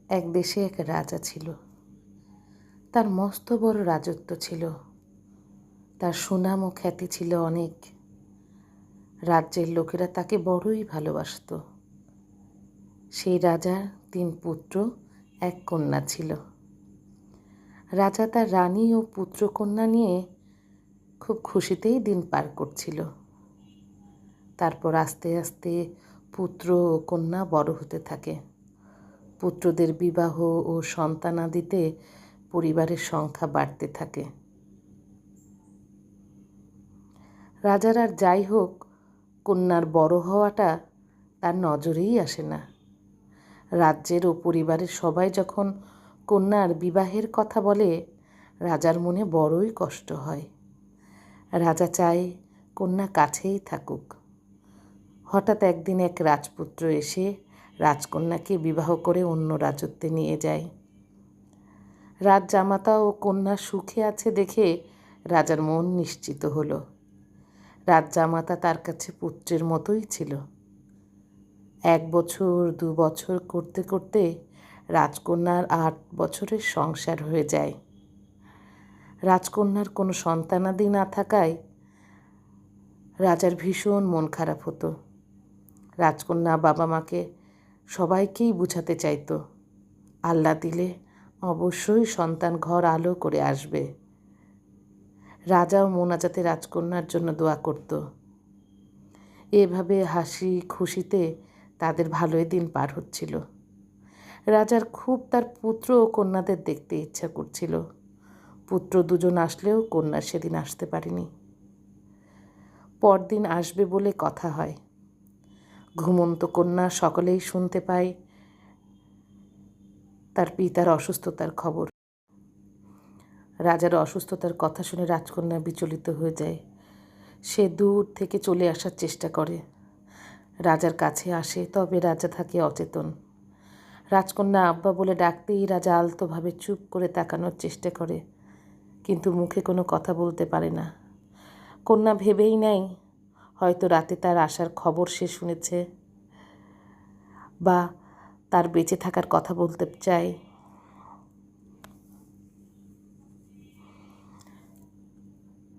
এক দেশে এক রাজা ছিল। তার মস্ত বড় রাজত্ব ছিল। তার সুনাম ও খ্যাতি ছিল অনেক। রাজ্যের লোকেরা তাকে বড়ই ভালোবাসত। সেই রাজার 3 পুত্র, 1 কন্যা ছিল। রাজা তার রানী ও পুত্রকন্যা নিয়ে খুব খুশিতেই দিন পার করছিল। তারপর আস্তে আস্তে পুত্র ও কন্যা বড় হতে থাকে। পুত্রদের বিবাহ ও সন্তানাদিতে পরিবারের সংখ্যা বাড়তে থাকে। রাজার আর যাই হোক, কন্যার বড় হওয়াটা তার নজরেই আসে না। রাজ্যের ও পরিবারের সবাই যখন কন্যার বিবাহের কথা বলে, রাজার মনে বড়ই কষ্ট হয়। রাজা চায় কন্যা কাছেই থাকুক। হঠাৎ একদিন এক রাজপুত্র এসে রাজকন্যাকে বিবাহ করে অন্য রাজত্বে নিয়ে যায়। রাজজামাতা ও কন্যা সুখে আছে দেখে রাজার মন নিশ্চিত হলো। রাজজামাতা তার কাছে পুত্রের মতোই ছিল। 1 বছর 2 বছর করতে করতে রাজকন্যার 8 বছরের সংসার হয়ে যায়। রাজকন্যার কোনো সন্তানাদি না থাকায় রাজার ভীষণ মন খারাপ হতো। রাজকন্যা বাবা মাকে সবাইকেই বুঝাতে চাইতো, আল্লাহ দিলে অবশ্যই সন্তান ঘর আলো করে আসবে। রাজাও মোনাজাতে রাজকন্যার জন্য দোয়া করত। এভাবে হাসি খুশিতে তাদের ভালোই দিন পার হচ্ছিল। রাজার খুব তার পুত্র ও কন্যাদের দেখতে ইচ্ছা করছিল। পুত্র 2 জন আসলেও কন্যা সেদিন আসতে পারেনি। পরদিন আসবে বলে কথা হয়। ঘুমন্ত কন্যা সকলেই শুনতে পায় তার পিতার অসুস্থতার খবর। রাজার অসুস্থতার কথা শুনে রাজকন্যা বিচলিত হয়ে যায়। সে দূর থেকে চলে আসার চেষ্টা করে। রাজার কাছে আসে, তবে রাজা থাকে অচেতন। রাজকন্যা আব্বা বলে ডাকতেই রাজা আলতোভাবে চুপ করে তাকানোর চেষ্টা করে, কিন্তু মুখে কোনো কথা বলতে পারে না। কন্যা ভেবেই নেয় হয়তো রাতে তার আসার খবর সে শুনেছে, বা তার বেঁচে থাকার কথা বলতে চায়।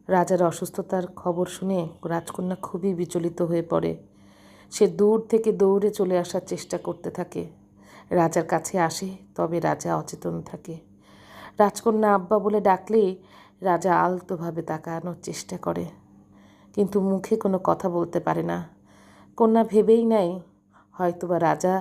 রাজার অসুস্থতার খবর শুনে রাজকন্যা খুবই বিচলিত হয়ে পড়ে। সে দূর থেকে দৌড়ে চলে আসার চেষ্টা করতে থাকে। রাজার কাছে আসে, তবে রাজা অচেতন থাকে। রাজকন্যা আব্বা বলে ডাকলেই রাজা আলতোভাবে তাকানোর চেষ্টা করে, কিন্তু মুখে কোনো কথা বলতে পারে না। কন্যা ভেবেই নেয় হয়তোবা রাজা